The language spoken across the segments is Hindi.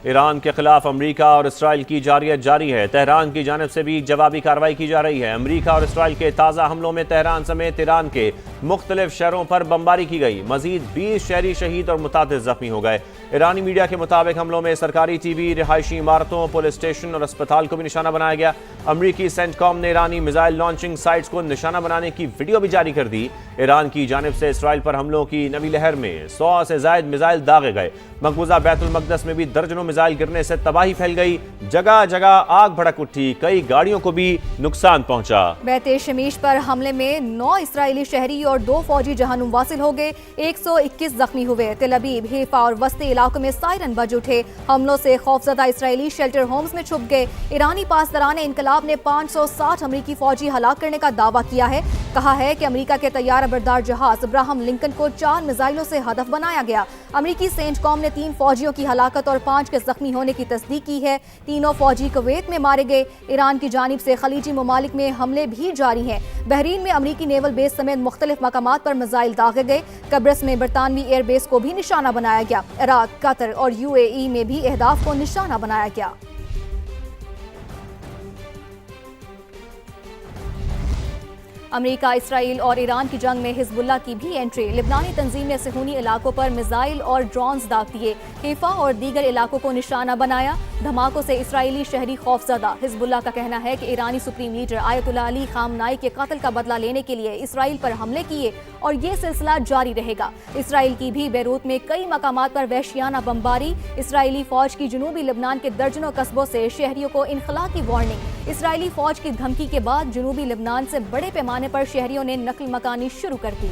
ईरान के खिलाफ अमरीका और इसराइल की जारियत जारी है। तेहरान की जानिब से भी जवाबी कार्रवाई की जा रही है। अमरीका और इसराइल के ताज़ा हमलों में तेहरान समेत ईरान के मुख्तलिफ शहरों पर बमबारी की गई। मजीद 20 शहरी शहीद और मुतादिद जख्मी हो गए। ईरानी मीडिया के मुताबिक हमलों में सरकारी टीवी, रिहायशी इमारतों, पुलिस स्टेशन और अस्पताल को भी निशाना बनाया गया। अमरीकी सेंटकॉम ने ईरानी मिसाइल लॉन्चिंग साइट्स को निशाना बनाने की वीडियो भी जारी कर दी। ईरान की जानिब से इसराइल पर हमलों की नवी लहर में 100 से ज्यादा मिसाइल दागे गए। मकबूजा बैतुल मकदस में भी दर्जनों मिसाइल गिरने से तबाही फैल गई। जगह जगह आग भड़क उठी। कई गाड़ियों को भी नुकसान पहुंचा। बैते शमीश पर हमले में 9 इसराइली शहरी और 2 फौजी जहानुम वासिल हो गए। 121 जख्मी हुए। तेल अवीव, हैफा और वस्ती इलाकों में सायरन बज उठे। हमलों से खौफजदा इसराइली शेल्टर होम्स में छुप गए। ईरानी पासदारान इनकलाब ने 560 अमरीकी फौजी हलाक करने का दावा किया है। कहा है कि अमरीका के तैयारा बरदार जहाज अब्राहम लिंकन को 4 मिसाइलों से हदफ बनाया गया। अमरीकी सेंटकॉम ने 3 फौजियों की हलाकत और 5 के जख्मी होने की तस्दीक की है। तीनों फौजी कुवैत में मारे गए। ईरान की जानिब से खलीजी ममालिक में हमले भी जारी हैं। बहरीन में अमरीकी नेवल बेस समेत मुख्तलिफ मकामात पर मिसाइल दागे गए। कब्रस में बरतानवी एयरबेस को भी निशाना बनाया गया। इराक, कतर और UAE में भी अहदाफ को निशाना बनाया गया। अमरीका, इसराइल और ईरान की जंग में हिजबुल्लाह की भी एंट्री। लिबनानी तंजीम ने सहूनी इलाकों पर मिसाइल और ड्रोन्स दाग दिए। हैफा और दीगर इलाकों को निशाना बनाया। धमाकों से इसराइली शहरी खौफजदा। हिजबुल्लाह का कहना है कि ईरानी supreme leader Ayatollah Ali Khamenei के कत्ल का बदला लेने के लिए इसराइल पर हमले किए और ये सिलसिला जारी रहेगा। इसराइल की भी बैरूत में कई मकामात पर वहशियाना बमबारी। इसराइली फौज की जनूबी लिबनान के दर्जनों कस्बों से शहरियों को इनखला की वार्निंग। इसराइली फौज की धमकी के बाद जनूबी लिबनान से बड़े पैमाने पर शहरियों ने नकल मकानी शुरू कर दी।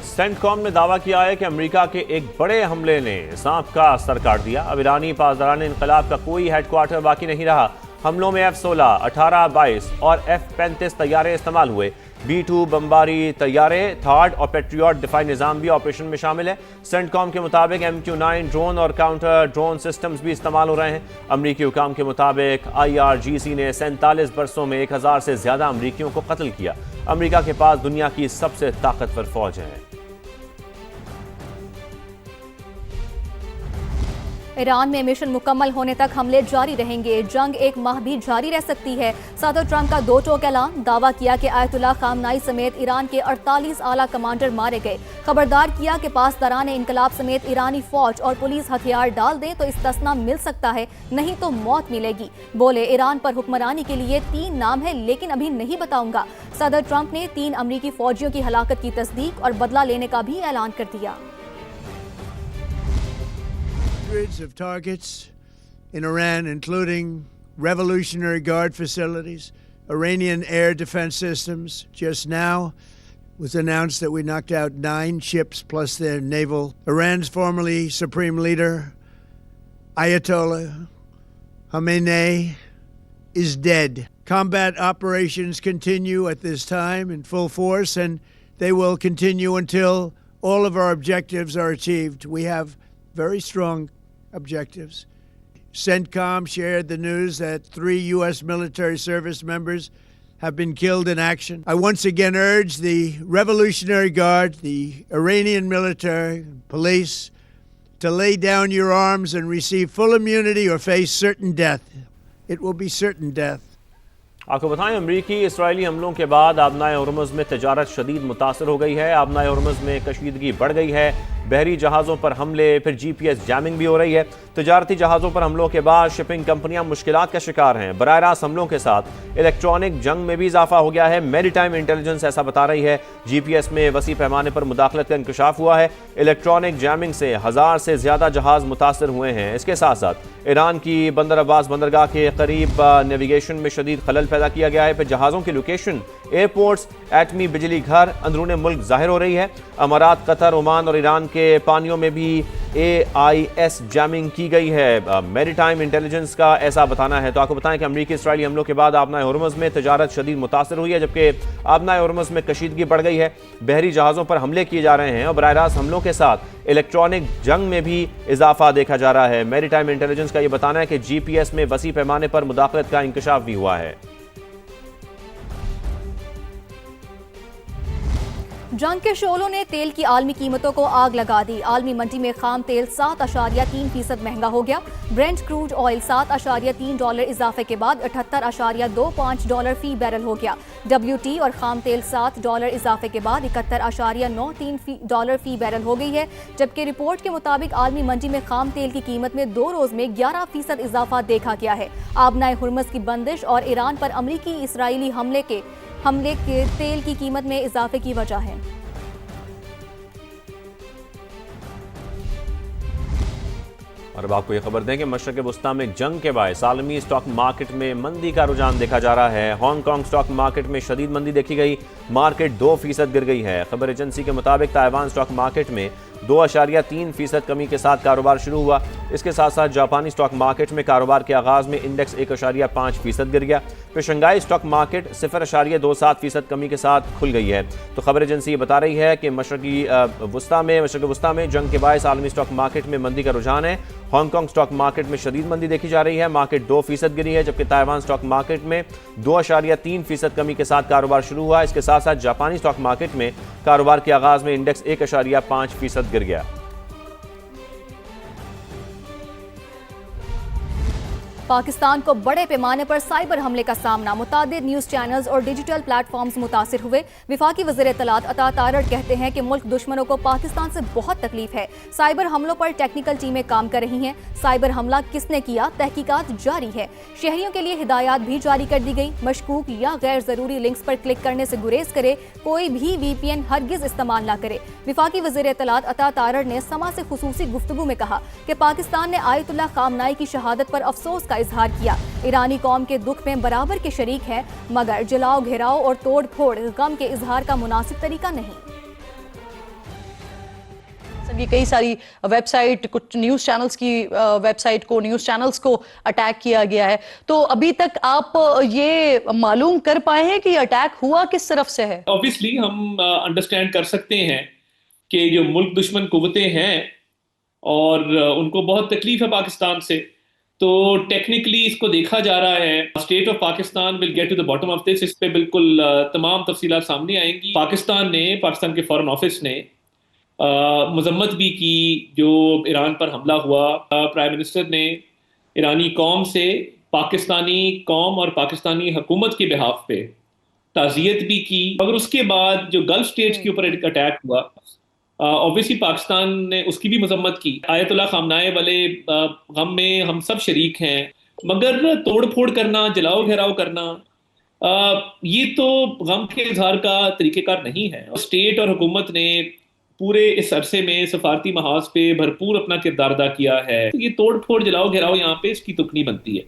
सेंटकॉम ने दावा किया है कि अमेरिका के एक बड़े हमले ने सांप का सर काट दिया। अब ईरानी पासदारान इनकलाब का कोई हेडक्वार्टर बाकी नहीं रहा। हमलों में F-16, 18-22 और F-35 तैयारे इस्तेमाल हुए। B-2 बमबारी तैयारे, थार्ड और पेट्रियट दिफाई निज़ाम भी ऑपरेशन में शामिल है। सेंटकॉम के मुताबिक MQ-9 ड्रोन और काउंटर ड्रोन सिस्टम्स भी इस्तेमाल हो रहे हैं। अमरीकी हुकाम के मुताबिक IRGC ने 47 बरसों में 1000 से ज्यादा अमरीकियों को कत्ल किया। अमरीका के पास दुनिया की सबसे ताकतवर फौज है। ईरान में मिशन मुकम्मल होने तक हमले जारी रहेंगे। जंग 1 माह भी जारी रह सकती है। सदर ट्रंप का 2 टोक ऐलान। दावा किया कि आयतुल्लाह खामनाई समेत ईरान के 48 आला कमांडर मारे गए। खबरदार किया कि पासदारान इनकलाब समेत ईरानी फौज और पुलिस हथियार डाल दें तो इस्तेस्ना मिल सकता है, नहीं तो मौत मिलेगी। बोले, ईरान पर हुक्मरानी के लिए 3 नाम है लेकिन अभी नहीं बताऊंगा। सदर ट्रंप ने 3 अमरीकी फौजियों की हलाकत की तस्दीक और बदला लेने का भी ऐलान कर दिया। Hundreds of targets in Iran, including Revolutionary Guard facilities, Iranian air defense systems. Just now was announced that we knocked out 9 ships plus their naval. Iran's formerly supreme leader, Ayatollah Khamenei, is dead. Combat operations continue at this time in full force, and they will continue until all of our objectives are achieved. We have very strong objectives. CENTCOM shared the news that 3 U.S. military service members have been killed in action. I once again urge the Revolutionary Guard, the Iranian military, police, to lay down your arms and receive full immunity or face certain death. It will be certain death. आपको बताएं, अमरीकी इसराइली हमलों के बाद आबनाए हुर्मुज़ में तजारत शदीद मुतासर हो गई है। आबनाए हुर्मुज़ में कशीदगी बढ़ गई है। बहरी जहाज़ों पर हमले, फिर GPS जैमिंग भी हो रही है। तजारती जहाज़ों पर हमलों के बाद शिपिंग कंपनियां मुश्किलात का शिकार हैं। बराह रास्त हमलों के साथ इलेक्ट्रॉनिक जंग में भी इजाफा हो गया है। मैरीटाइम इंटेलिजेंस ऐसा बता रही है। GPS में वसी पैमाने पर मुदाखलत का इंकशाफ हुआ है। इलेक्ट्रॉनिक जैमिंग से 1000 से ज्यादा जहाज़ मुतासर हुए हैं। इसके साथ साथ ईरान की बंदर अब्बास बंदरगाह के करीब नेविगेशन में शदीद खलल पैदा किया गया है। फिर जहाज़ों की लोकेशन, एयरपोर्ट्स, एटमी बिजली घर अंदरूनी मुल्क जाहिर हो रही है। अमारात, कतर, ओमान और ईरान के पानियों में भी AIS जैमिंग की गई है। मैरीटाइम इंटेलिजेंस का ऐसा बताना है। तो आपको बताएं कि अमरीकी इसराइली हमलों के बाद आबनाए हुर्मुज़ में तजारत शदीद मुतासर हुई है, जबकि आबनाए हुर्मुज़ में कशीदगी बढ़ गई है। बहरी जहाज़ों पर हमले किए जा रहे हैं और बराह रास्त हमलों के साथ इलेक्ट्रॉनिक जंग में भी इजाफा देखा जा रहा है। मैरीटाइम इंटेलिजेंस का यह बताना है कि GPS में वसी पैमाने पर मुदाखलत का इंकशाफ भी हुआ है। जंग के शोलों ने तेल की आलमी कीमतों को आग लगा दी। आलमी मंडी में खाम तेल 7.3% महंगा हो गया। ब्रेंट क्रूड ऑयल $7.3 इजाफे के बाद $78.25 फी बैरल हो गया। WT और खाम तेल $7 इजाफे के बाद $71.93 फी बैरल हो गई है। जबकि रिपोर्ट के मुताबिक आलमी मंडी में खाम तेल की कीमत में 2 रोज में 11% इजाफा देखा गया है। आबनाए हुर्मुज़ की बंदिश और ईरान पर अमरीकी इसराइली हमले के तेल की कीमत में इजाफे की वजह है। और अब आपको ये खबर दें कि मशरक़ वस्ता में जंग के बायस आलमी स्टॉक मार्केट में मंदी का रुझान देखा जा रहा है। हांगकांग स्टॉक मार्केट में शदीद मंदी देखी गई, मार्केट 2% गिर गई है। खबर एजेंसी के मुताबिक ताइवान स्टॉक मार्केट में 2.3% कमी के साथ कारोबार शुरू हुआ। इसके साथ साथ जापानी स्टॉक मार्केट में कारोबार के आगाज में इंडेक्स 1.5% गिर गया। फिर शंघाई स्टॉक मार्केट 0.27% कमी के साथ खुल गई है। तो खबर एजेंसी ये बता रही है कि मशरक़ वस्ता में जंग के बायस आलमी स्टॉक मार्केट में मंदी का रुझान है। हांगकांग स्टॉक मार्केट में शदीद मंदी देखी जा रही है, मार्केट 2% गिरी है। जबकि ताइवान स्टॉक मार्केट में 2.3% कमी के साथ कारोबार शुरू हुआ। इसके साथ साथ जापानी स्टॉक मार्केट में कारोबार के आगाज में इंडेक्स 1.5% गिर गया। पाकिस्तान को बड़े पैमाने पर साइबर हमले का सामना, मुतादिद न्यूज चैनल्स और डिजिटल प्लेटफॉर्म्स मुतासिर हुए। विफाकी वज़ीर इत्तलात अता तारड़ कहते हैं कि मुल्क दुश्मनों को पाकिस्तान से बहुत तकलीफ है। साइबर हमलों पर टेक्निकल टीमें काम कर रही हैं। साइबर हमला किसने किया, तहकीकात जारी है। शहरियों के लिए हिदायत भी जारी कर दी गई। मशकूक या गैर जरूरी लिंक्स पर क्लिक करने से गुरेज करे। कोई भी VPN हरगिज इस्तेमाल ना करे। विफाकी वज़ीर इत्तलात अता तारड़ ने समा से खुसूसी गुफ्तगू में कहा कि पाकिस्तान ने आयतुल्लाह खामनाई की शहादत पर अफसोस का इजहार किया। ईरानी कौम के दुख में बराबर के शरीक है, मगर जलाओ घेराव और तोड़ फोड़ गम के इजहार का मुनासिब तरीका नहीं। ये कई सारी वेबसाइट, कुछ न्यूज चैनल्स की वेबसाइट को, न्यूज चैनल्स को अटैक किया गया है। तो अभी तक आप ये मालूम कर पाए हैं कि ये अटैक हुआ किस तरफ से है? ऑब्वियसली हम अंडरस्टैंड कर सकते हैं कि जो मुल्क दुश्मन कुव्वतें हैं और उनको बहुत तकलीफ है पाकिस्तान से, तो टेक्निकली इसको देखा जा रहा है। State of Pakistan will get to the bottom of this. इस पे बिल्कुल तमाम तफसीलात सामने आएंगी। पाकिस्तान के फॉरेन ऑफिस ने मजम्मत भी की जो ईरान पर हमला हुआ। प्राइम मिनिस्टर ने ईरानी कौम से पाकिस्तानी कौम और पाकिस्तानी हुकूमत के बिहाफ पे ताज़ियत भी की। मगर उसके बाद जो गल्फ स्टेट्स के ऊपर एक अटैक हुआ, ऑब्वियसली पाकिस्तान ने उसकी भी मजम्मत की। आयतुल्लाह खामनाई वाले गम में हम सब शरीक हैं, मगर तोड़ फोड़ करना, जलाओ घेराव करना, ये तो गम के इजहार का तरीक़ेकार नहीं है। स्टेट और हुकूमत ने पूरे इस अरसे में सफारती महाज पे भरपूर अपना किरदार अदा किया है। तो ये तोड़ फोड़, जलाओ घेराव यहाँ पे इसकी तुक नहीं बनती है।